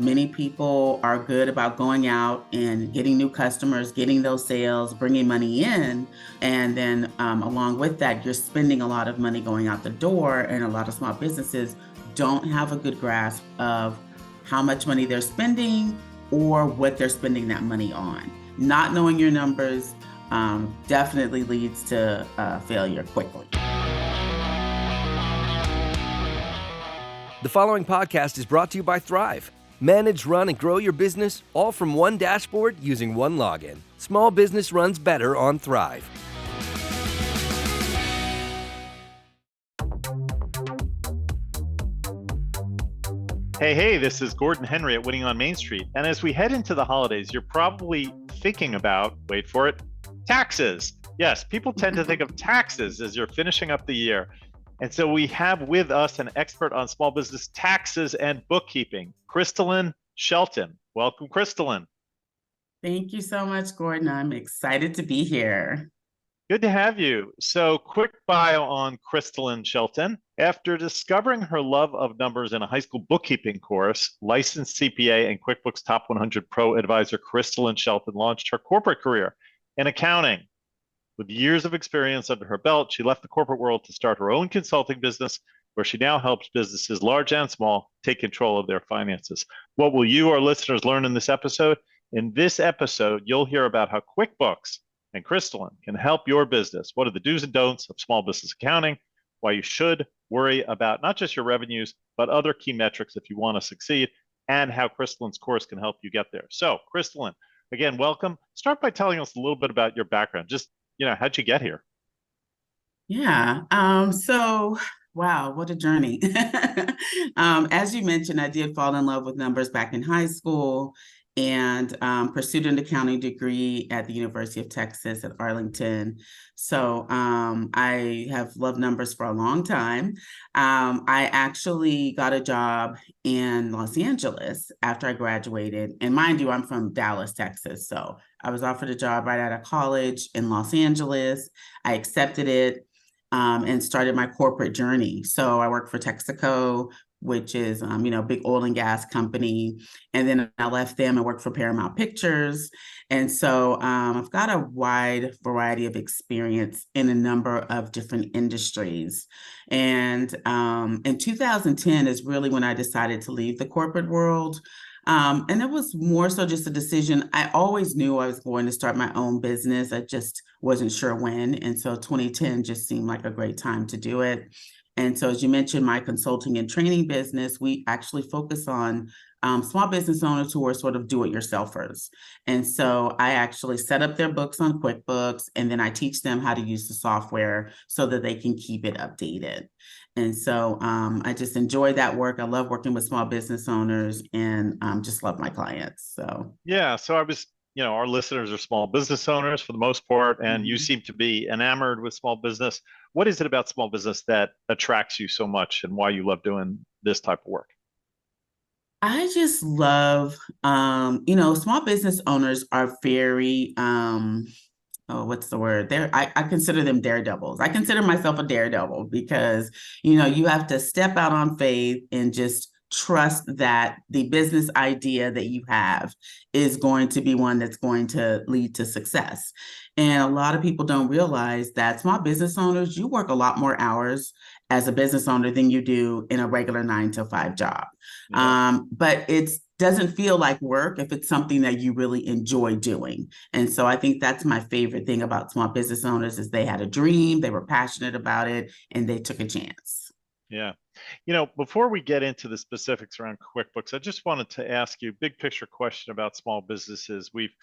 Many people are good about going out and getting new customers, getting those sales, bringing money in. And then along with that, you're spending a lot of money going out the door. And a lot of small businesses don't have a good grasp of how much money they're spending or what they're spending that money on. Not knowing your numbers definitely leads to failure quickly. The following podcast is brought to you by Thryv. Manage, run, and grow your business all from one dashboard using one login. Small business runs better on Thryv. Hey, this is Gordon Henry at Winning on Main Street. And as we head into the holidays, you're probably thinking about, wait for it, taxes. Yes, people tend to think of taxes as you're finishing up the year. And so we have with us an expert on small business taxes and bookkeeping, Crystalynn Shelton. Welcome, Crystalynn. Thank you so much, Gordon. I'm excited to be here. Good to have you. So quick bio on Crystalynn Shelton. After discovering her love of numbers in a high school bookkeeping course, licensed CPA and QuickBooks Top 100 Pro advisor Crystalynn Shelton launched her corporate career in accounting. With years of experience under her belt, she left the corporate world to start her own consulting business, where she now helps businesses large and small take control of their finances. What will you, our listeners, learn in this episode? In this episode, you'll hear about how QuickBooks and Crystalynn can help your business. What are the do's and don'ts of small business accounting? Why you should worry about not just your revenues, but other key metrics if you want to succeed, and how Crystalynn's course can help you get there. So, Crystalynn, again, welcome. Start by telling us a little bit about your background. Just how'd you get here? Yeah. Wow, what a journey. As you mentioned, I did fall in love with numbers back in high school and pursued an accounting degree at the University of Texas at Arlington. So I have loved numbers for a long time. I actually got a job in Los Angeles after I graduated. And mind you, I'm from Dallas, Texas. So I was offered a job right out of college in Los Angeles. I accepted it and started my corporate journey. So I worked for Texaco, which is, big oil and gas company. And then I left them and worked for Paramount Pictures. And so I've got a wide variety of experience in a number of different industries. And in 2010 is really when I decided to leave the corporate world. And it was more so just a decision. I always knew I was going to start my own business. I just wasn't sure when. And so 2010 just seemed like a great time to do it. And so, as you mentioned, my consulting and training business, we actually focus on small business owners who are sort of do-it-yourselfers. And so I actually set up their books on QuickBooks, and then I teach them how to use the software so that they can keep it updated. And so I just enjoy that work. I love working with small business owners and just love my clients. So I was, our listeners are small business owners for the most part, and you seem to be enamored with small business. What is it about small business that attracts you so much, and why you love doing this type of work? I just love, small business owners are very, what's the word? I consider them daredevils. I consider myself a daredevil because, you have to step out on faith and just trust that the business idea that you have is going to be one that's going to lead to success. And a lot of people don't realize that small business owners, you work a lot more hours as a business owner than you do in a regular 9 to 5 job. Yeah. But it doesn't feel like work if it's something that you really enjoy doing. And so I think that's my favorite thing about small business owners is they had a dream, they were passionate about it, and they took a chance. Yeah. Before we get into the specifics around QuickBooks, I just wanted to ask you a big picture question about small businesses. We've,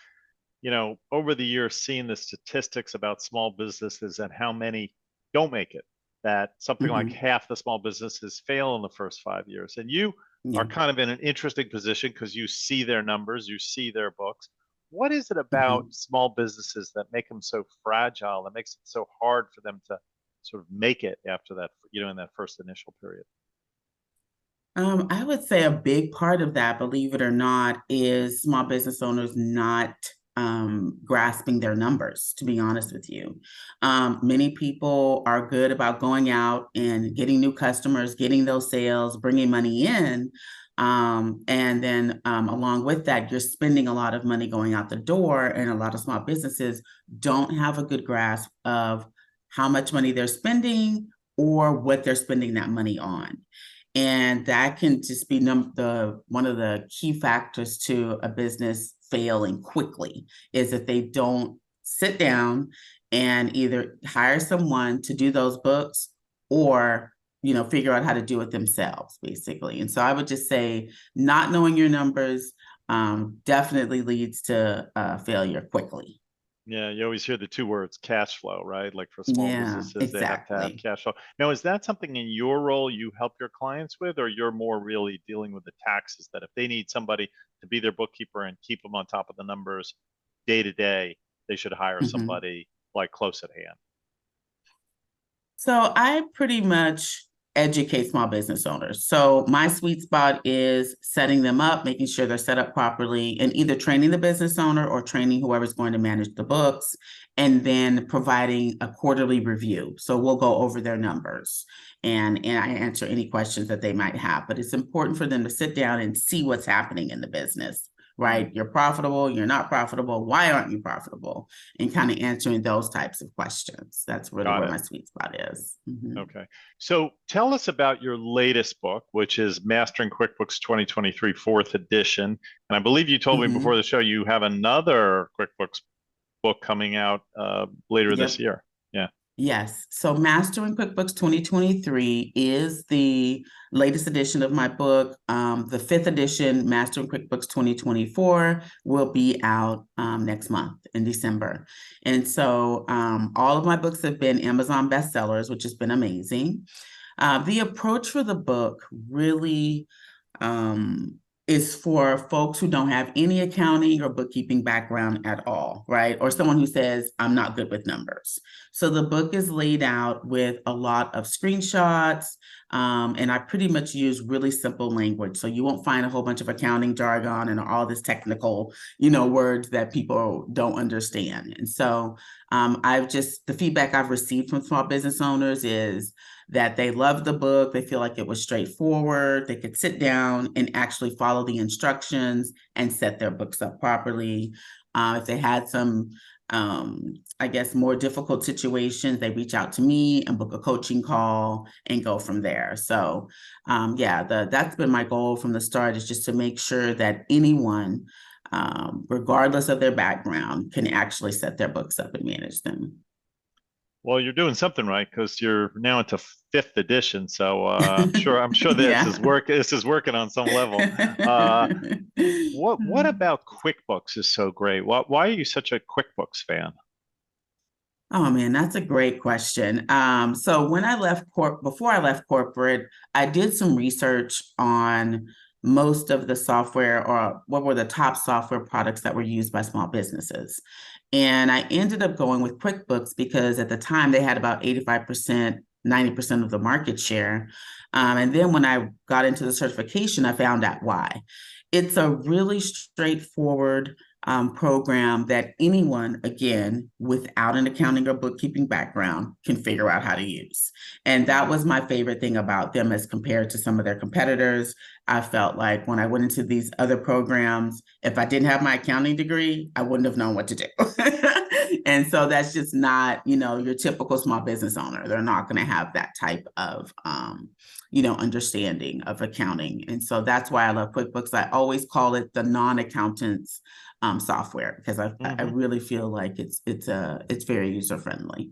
over the years seen the statistics about small businesses and how many don't make it, that something like half the small businesses fail in the first 5 years. And you are kind of in an interesting position because you see their numbers, you see their books. What is it about small businesses that make them so fragile, that makes it so hard for them to sort of make it after that, in that first initial period? I would say a big part of that, believe it or not, is small business owners not grasping their numbers, to be honest with you. Many people are good about going out and getting new customers, getting those sales, bringing money in. And then along with that, you're spending a lot of money going out the door, and a lot of small businesses don't have a good grasp of how much money they're spending or what they're spending that money on. And that can just be one of the key factors to a business failing quickly, is that they don't sit down and either hire someone to do those books or figure out how to do it themselves, basically. And so I would just say not knowing your numbers definitely leads to failure quickly. Yeah, you always hear the two words cash flow, right? Like for small Yeah, businesses, they have to have exactly. cash flow. Now, is that something in your role you help your clients with, or you're more really dealing with the taxes that if they need somebody to be their bookkeeper and keep them on top of the numbers day to day, they should hire Mhm. somebody like close at hand? So I pretty much educate small business owners. So my sweet spot is setting them up, making sure they're set up properly, and either training the business owner or training whoever's going to manage the books, and then providing a quarterly review. So we'll go over their numbers and I answer any questions that they might have. But it's important for them to sit down and see what's happening in the business. Mm, Right? You're profitable, you're not profitable. Why aren't you profitable? And kind of answering those types of questions. That's really got where it. my sweet spot is. Mhm. Okay. So tell us about your latest book, which is Mastering QuickBooks 2023 fourth edition. And I believe you told me before Mhm. the show you have another QuickBooks book coming out later this Yep. year. Yeah. Yes. So Mastering QuickBooks 2023 is the latest edition of my book. The fifth edition, Mastering QuickBooks 2024, will be out next month in December. And so all of my books have been Amazon bestsellers, which has been amazing. The approach for the book really um, is for folks who don't have any accounting or bookkeeping background at all, right? Or someone who says, I'm not good with numbers. So the book is laid out with a lot of screenshots, and I pretty much use really simple language. So you won't find a whole bunch of accounting jargon and all this technical, words that people don't understand. And so the feedback I've received from small business owners is that they loved the book. They feel like it was straightforward. They could sit down and actually follow the instructions and set their books up properly. If they had some, I guess, more difficult situations, they reach out to me and book a coaching call and go from there. So, that's been my goal from the start, is just to make sure that anyone, regardless of their background, can actually set their books up and manage them. Well, you're doing something right because you're now into fifth edition. So I'm sure this is Yeah. work. This is working on some level. Uh, what about QuickBooks is so great? Why are you such a QuickBooks fan? Oh man, that's a great question. So when I before I left corporate, I did some research on most of the software, or what were the top software products that were used by small businesses. And I ended up going with QuickBooks because at the time they had about 85%, 90% of the market share. And then when I got into the certification, I found out why. It's a really straightforward program that anyone, again, without an accounting or bookkeeping background, can figure out how to use. And that was my favorite thing about them as compared to some of their competitors. I felt like when I went into these other programs, if I didn't have my accounting degree, I wouldn't have known what to do. And so that's just not, your typical small business owner. They're not going to have that type of, understanding of accounting. And so that's why I love QuickBooks. I always call it the non-accountants software, because I Hmm. really feel like it's very user friendly.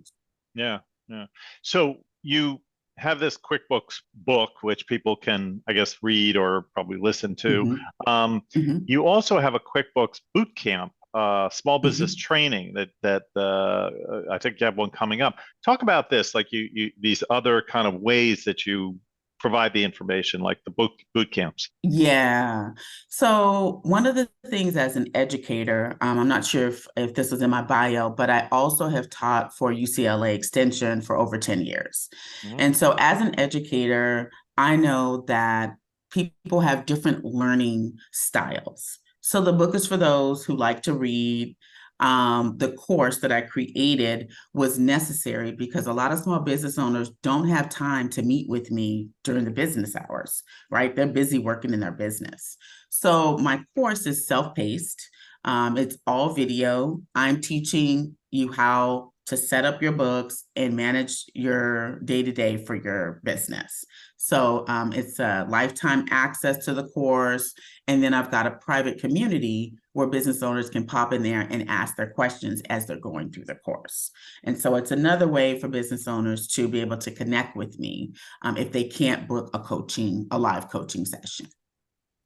Yeah, yeah. So you have this QuickBooks book, which people can, I guess, read or probably listen to. Hmm. Um, Hmm. you also have a QuickBooks boot camp, small business Hmm. training that I think you have one coming up. Talk about this, like you these other kind of ways that you provide the information, like the boot camps. Yeah. So one of the things as an educator, I'm not sure if this was in my bio, but I also have taught for UCLA Extension for over 10 years. Mhm. And so as an educator, I know that people have different learning styles. So the book is for those who like to read, the course that I created was necessary because a lot of small business owners don't have time to meet with me during the business hours, right? They're busy working in their business. So my course is self-paced. It's all video. I'm teaching you how to set up your books and manage your day-to-day for your business. So it's a lifetime access to the course. And then I've got a private community where business owners can pop in there and ask their questions as they're going through the course. And so it's another way for business owners to be able to connect with me if they can't book a live coaching session.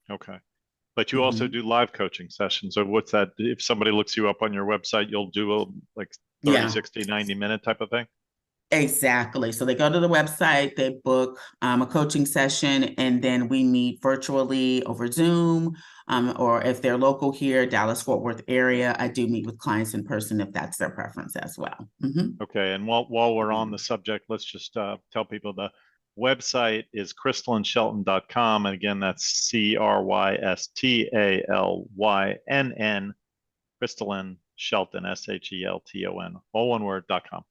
Okay. But you also do live coaching sessions. So what's that? If somebody looks you up on your website, you'll do a like 30, Yeah. 60, 90-minute type of thing? Exactly. So they go to the website, they book a coaching session, and then we meet virtually over Zoom, or if they're local here, Dallas-Fort Worth area, I do meet with clients in person if that's their preference as well. Okay. And while we're on the subject, let's just tell people the website is crystallynshelton.com. And again, that's Crystalynn, Crystalynn Shelton, Shelton, all one word.com.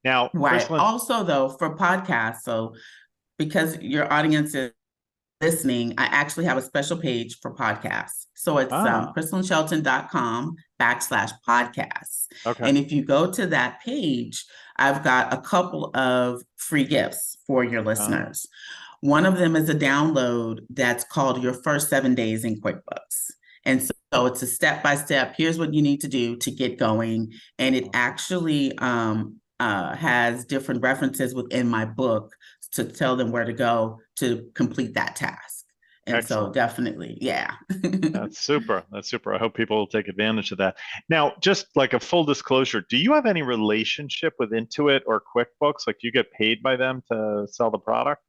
Now, Right. Crystalynn, Also, though, for podcasts, so because your audience is listening, I actually have a special page for podcasts. So it's crystallynshelton.com/podcasts. okay. And if you go to that page, I've got a couple of free gifts for your listeners. One of them is a download that's called Your First 7 Days in QuickBooks. And so it's a step-by-step, here's what you need to do to get going. And it actually has different references within my book to tell them where to go to complete that task. And Excellent. so definitely, yeah. That's super. That's super. I hope people will take advantage of that. Now, just like a full disclosure, do you have any relationship with Intuit or QuickBooks? Like, do you get paid by them to sell the product?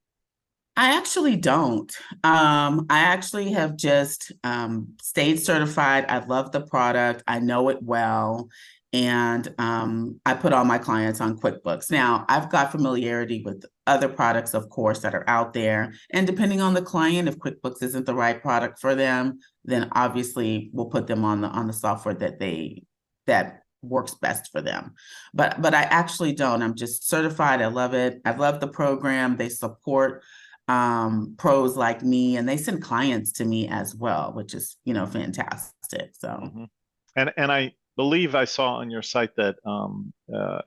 I actually don't. I actually have just stayed certified. I love the product. I know it well. And I put all my clients on QuickBooks. Now, I've got familiarity with other products, of course, that are out there. And depending on the client, if QuickBooks isn't the right product for them, then obviously we'll put them on the software that works best for them. But I actually don't. I'm just certified. I love it. I love the program. They support pros like me, and they send clients to me as well, which is, fantastic. So, And I believe I saw on your site that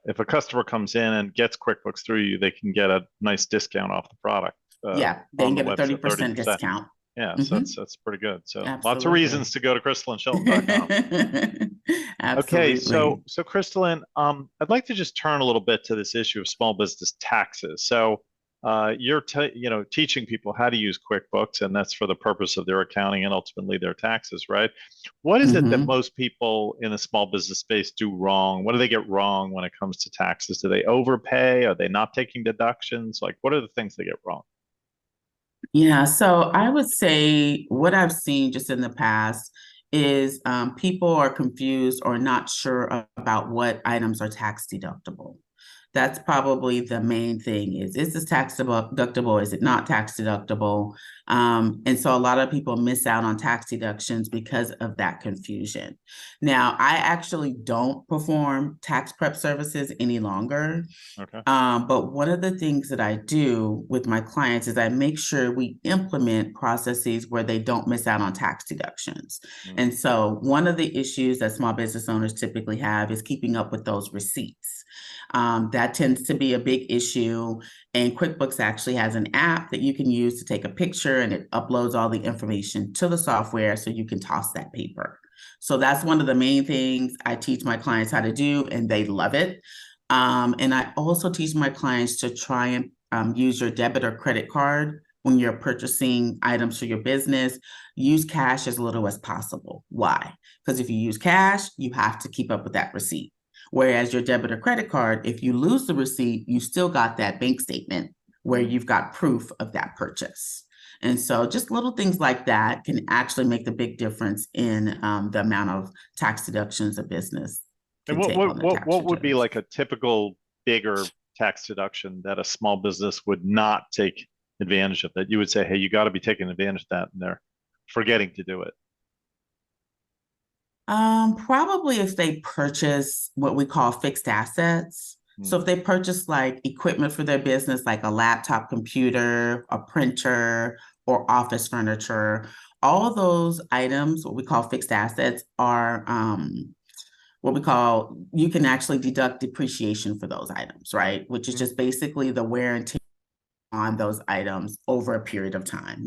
if a customer comes in and gets QuickBooks through you, they can get a nice discount off the product. Yeah, they can on the get a website, 30% discount. Yeah, so that's pretty good. So lots of Absolutely. reasons to go to crystallynshelton.com. Okay, Absolutely. so Crystalynn, I'd like to just turn a little bit to this issue of small business taxes. So you're teaching people how to use QuickBooks, and that's for the purpose of their accounting and ultimately their taxes, right? What is it that most people in the small business space do wrong? What do they get wrong when it comes to taxes? Do they overpay? Are they not taking deductions? Like, what are the things they get wrong? Yeah, so I would say what I've seen just in the past is people are confused or not sure about what items are tax deductible. That's probably the main thing is this tax deductible? Is it not tax deductible? And so a lot of people miss out on tax deductions because of that confusion. Now, I actually don't perform tax prep services any longer. Okay. But one of the things that I do with my clients is I make sure we implement processes where they don't miss out on tax deductions. And so one of the issues that small business owners typically have is keeping up with those receipts. That tends to be a big issue. And QuickBooks actually has an app that you can use to take a picture, and it uploads all the information to the software so you can toss that paper. So that's one of the main things I teach my clients how to do, and they love it. And I also teach my clients to try and use your debit or credit card when you're purchasing items for your business. Use cash as little as possible. Why? Because if you use cash, you have to keep up with that receipt. Whereas your debit or credit card, if you lose the receipt, you still got that bank statement where you've got proof of that purchase. And so just little things like that can actually make the big difference in the amount of tax deductions a business And can take on their tax what would be returns. like a typical bigger tax deduction that a small business would not take advantage of, that you would say, hey, you got to be taking advantage of that, and they're forgetting to do it? Probably if they purchase what we call fixed assets. So if they purchase like equipment for their business, like a laptop computer, a printer, or office furniture, all of those items, what we call fixed assets, are what we call, you can actually deduct depreciation for those items, right? Which is just basically the wear and tear on those items over a period of time,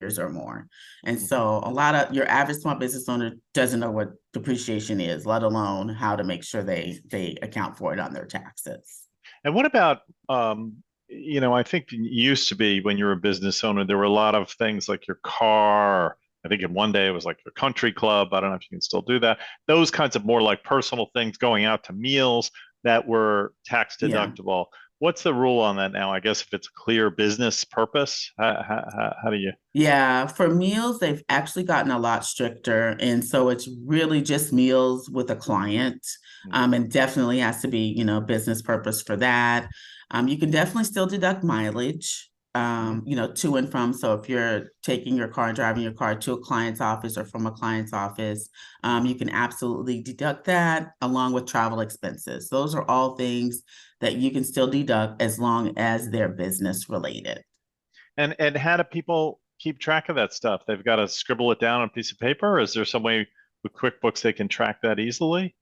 years or more. And so a lot of your average small business owner doesn't know what depreciation is, let alone how to make sure they account for it on their taxes. And what about, I think it used to be when you were a business owner, there were a lot of things like your car. I think in one day it was like your country club. I don't know if you can still do that. Those kinds of more like personal things, going out to meals that were tax Yeah. deductible. What's the rule on that now? I guess if it's a clear business purpose, how do you? Yeah, for meals, they've actually gotten a lot stricter. And so it's really just meals with a client. And definitely has to be, business purpose for that. You can definitely still deduct mileage, to and from. So if you're taking your car and driving your car to a client's office or from a client's office, you can absolutely deduct that along with travel expenses. Those are all things that you can still deduct as long as they're business related. And how do people keep track of that stuff? They've got to scribble it down on a piece of paper, or is there some way with QuickBooks they can track that easily?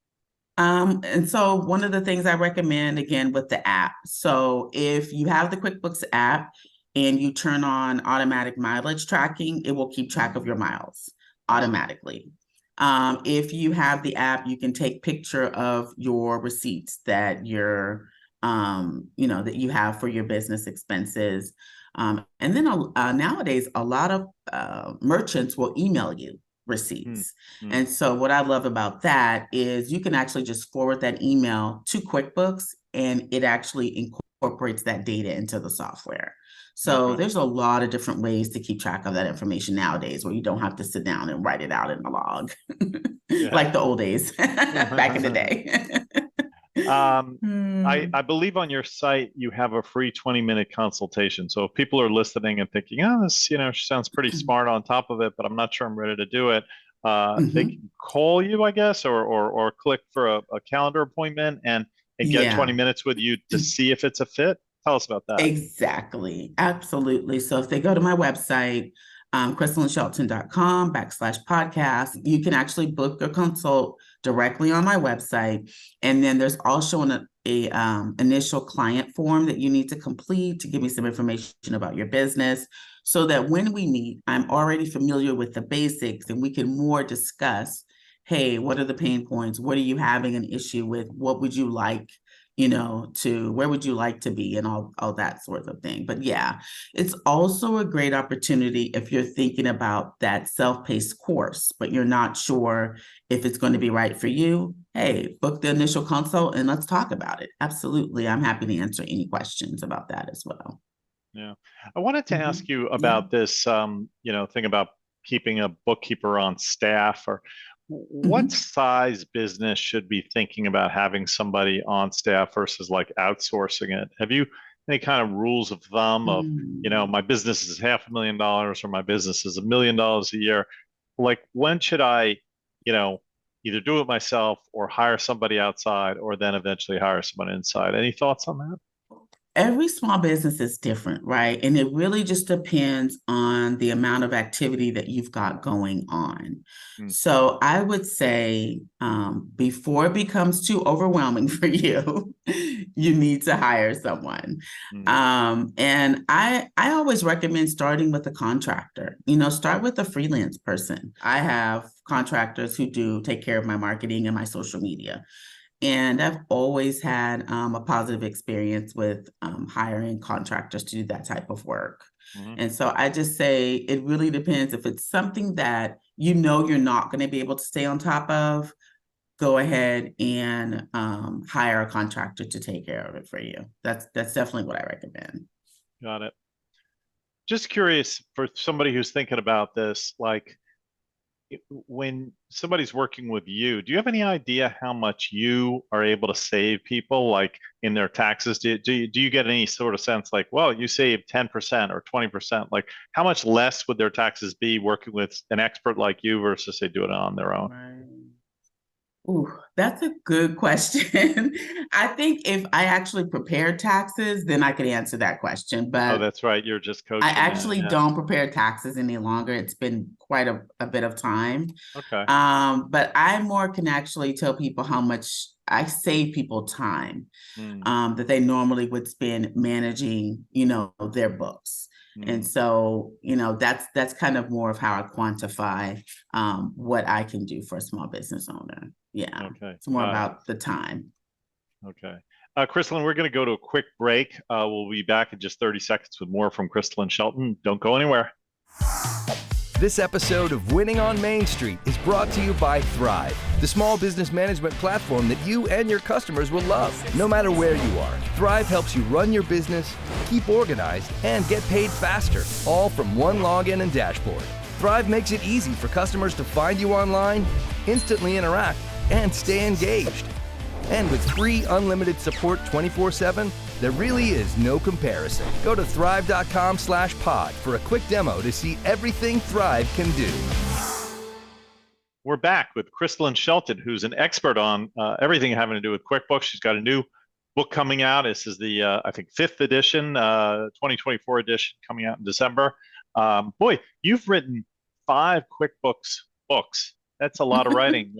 And so one of the things I recommend again with the app. So if you have the QuickBooks app and you turn on automatic mileage tracking, it will keep track of your miles automatically. If you have the app, you can take picture of your receipts that that you have for your business expenses. And then nowadays, a lot of merchants will email you receipts. And so what I love about that is you can actually just forward that email to QuickBooks and it actually incorporates that data into the software. So there's a lot of different ways to keep track of that information nowadays where you don't have to sit down and write it out in a log like the old days back in the day. I believe on your site you have a free 20-minute consultation. So if people are listening and thinking, oh, this, sounds pretty smart on top of it, but I'm not sure I'm ready to do it, they can call you, I guess, or click for a calendar appointment and get 20 Yeah. minutes with you to see if it's a fit. Tell us about that. Exactly. Absolutely. So if they go to my website, crystallynshelton.com/podcast, you can actually book a consult directly on my website. And then there's also a initial client form that you need to complete to give me some information about your business so that when we meet, I'm already familiar with the basics and we can more discuss, hey, what are the pain points? What are you having an issue with? What would you like? Where would you like to be and all that sort of thing. But yeah, it's also a great opportunity if you're thinking about that self-paced course, but you're not sure if it's going to be right for you. Hey, book the initial consult and let's talk about it. Absolutely. I'm happy to answer any questions about that as well. Yeah. I wanted to ask you about this, thing about keeping a bookkeeper on staff, or what size business should be thinking about having somebody on staff versus like outsourcing it? Have you any kind of rules of thumb of, my business is $500,000 or my business is $1 million a year? Like when should I, either do it myself or hire somebody outside or then eventually hire someone inside? Any thoughts on that? Every small business is different, right? And it really just depends on the amount of activity that you've got going on. So I would say before it becomes too overwhelming for you, you need to hire someone. And I always recommend starting with a contractor. Start with a freelance person. I have contractors who do take care of my marketing and my social media. And I've always had a positive experience with hiring contractors to do that type of work. And so I just say it really depends. If it's something that you're not going to be able to stay on top of, go ahead and hire a contractor to take care of it for you. That's definitely what I recommend. Got it. Just curious for somebody who's thinking about this, like when somebody's working with you, do you have any idea how much you are able to save people, like in their taxes? Do you get any sort of sense like, well, you save 10% or 20%? Like how much less would their taxes be working with an expert like you versus they do it on their own? Right. Ooh, that's a good question. I think if I actually prepared taxes, then I could answer that question. Oh, But that's right. You're just I coaching now. actually Yeah. don't prepare taxes any longer. It's been quite a bit of time. Okay. But I more can actually tell people how much I save people time Mm, that they normally would spend managing, their books. And mm, so, that's kind of more of how I quantify what I can do for a small business owner. Yeah, okay. it's more about the time. Okay. Crystalynn, we're going to go to a quick break. We'll be back in just 30 seconds with more from Crystalynn Shelton. Don't go anywhere. This episode of Winning on Main Street is brought to you by Thryv, the small business management platform that you and your customers will love, no matter where you are. Thryv helps you run your business, keep organized, and get paid faster, all from one login and dashboard. Thryv makes it easy for customers to find you online, instantly interact, and stay engaged. And with free unlimited support 24/7, there really is no comparison. Go to thryv.com/pod for a quick demo to see everything Thryv can do. We're back with Crystalynn Shelton, who's an expert on everything having to do with QuickBooks. She's got a new book coming out. This is the, I think, fifth edition, 2024 edition coming out in December. Boy, you've written 5 QuickBooks books. That's a lot of writing.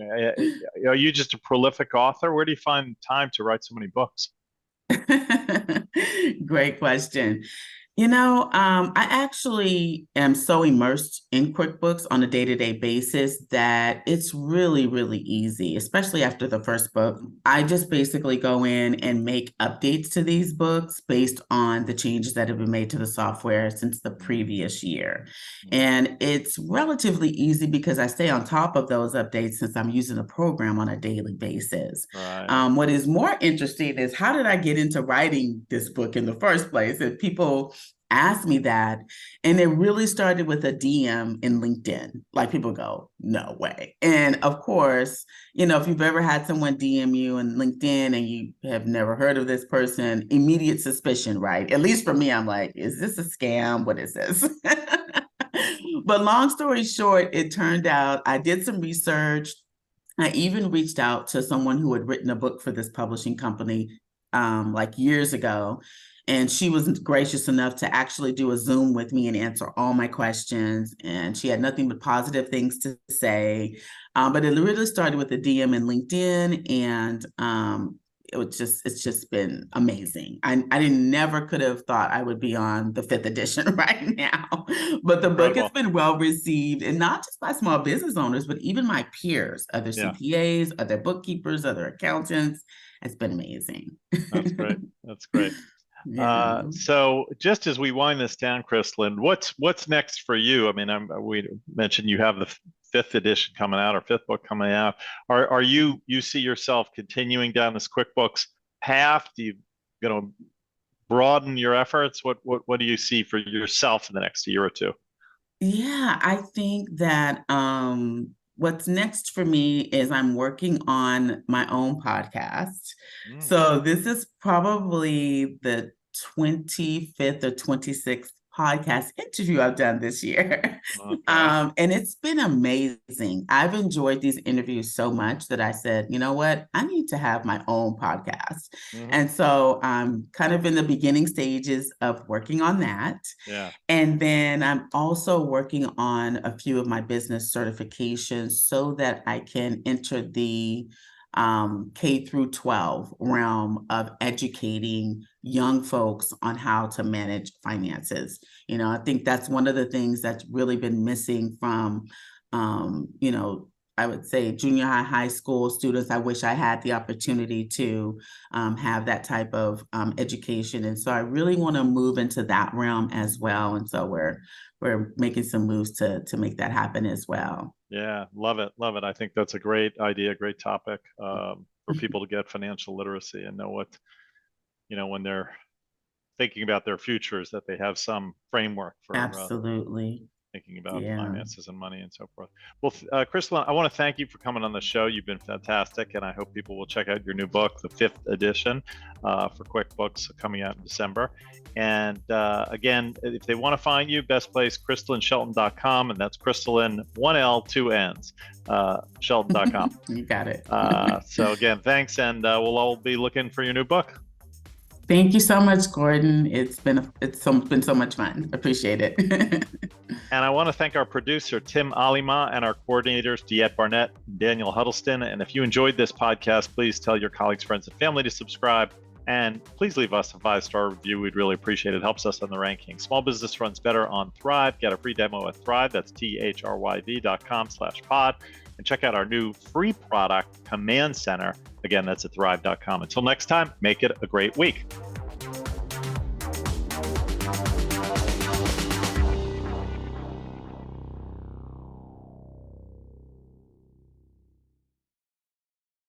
Are you just a prolific author? Where do you find time to write so many books? Great question. I actually am so immersed in QuickBooks on a day-to-day basis that it's really, really easy, especially after the first book. I just basically go in and make updates to these books based on the changes that have been made to the software since the previous year. And it's relatively easy because I stay on top of those updates since I'm using the program on a daily basis. Right. What is more interesting is how did I get into writing this book in the first place? And people ask me that, and it really started with a DM in LinkedIn. Like people go, no way. And of course, if you've ever had someone DM you in LinkedIn and you have never heard of this person, immediate suspicion, right? At least for me, I'm like, is this a scam? What is this? But long story short, it turned out I did some research. I even reached out to someone who had written a book for this publishing company like years ago. And she was gracious enough to actually do a Zoom with me and answer all my questions. And she had nothing but positive things to say. But it really started with a DM in LinkedIn. And it's just been amazing. I never could have thought I would be on the 5th edition right now. But the book has Incredible. been well received, and not just by small business owners, but even my peers, other Yeah, CPAs, other bookkeepers, other accountants. It's been amazing. that's great. That's great. Yeah. So just as we wind this down, Crystalynn, what's next for you? I mean, we mentioned you have the 5th edition coming out or 5th book coming out. Are you see yourself continuing down this QuickBooks path? Do you broaden your efforts? What do you see for yourself in the next year or two? Yeah, I think that what's next for me is I'm working on my own podcast. Mm, So this is probably the 25th or 26th podcast interview I've done this year. okay. And it's been amazing. I've enjoyed these interviews so much that I said, you know what? I need to have my own podcast. Hmm. And so I'm kind of in the beginning stages of working on that. Yeah. And then I'm also working on a few of my business certifications so that I can enter the K through 12 realm of educating young folks on how to manage finances. I think that's one of the things that's really been missing from, I would say junior high school students. I wish I had the opportunity to have that type of education. And so I really want to move into that realm as well. And so we're making some moves to make that happen as well. Yeah, love it, love it. I think that's a great idea, great topic for people to get financial literacy and know what, when they're thinking about their futures, that they have some framework for Absolutely. thinking about Yeah. finances and money and so forth. Well, Crystalynn, I want to thank you for coming on the show. You've been fantastic, and I hope people will check out your new book, the 5th edition for QuickBooks, coming out in December. And again, if they want to find you, best place, CrystallynnShelton.com, and that's Crystalynn, 1 L, 2 N's, Shelton.com. You got it. So again, thanks, and we'll all be looking for your new book. Thank you so much, Gordon. It's been so much fun. Appreciate it. And I want to thank our producer, Tim Alima, and our coordinators, DeEtte Barnett and Daniel Huddleston. And if you enjoyed this podcast, please tell your colleagues, friends, and family to subscribe. And please leave us a 5-star review. We'd really appreciate it. It helps us on the ranking. Small business runs better on Thryv. Get a free demo at Thryv. That's thryv.com/pod. And check out our new free product, Command Center. Again, that's at thryv.com. Until next time, make it a great week.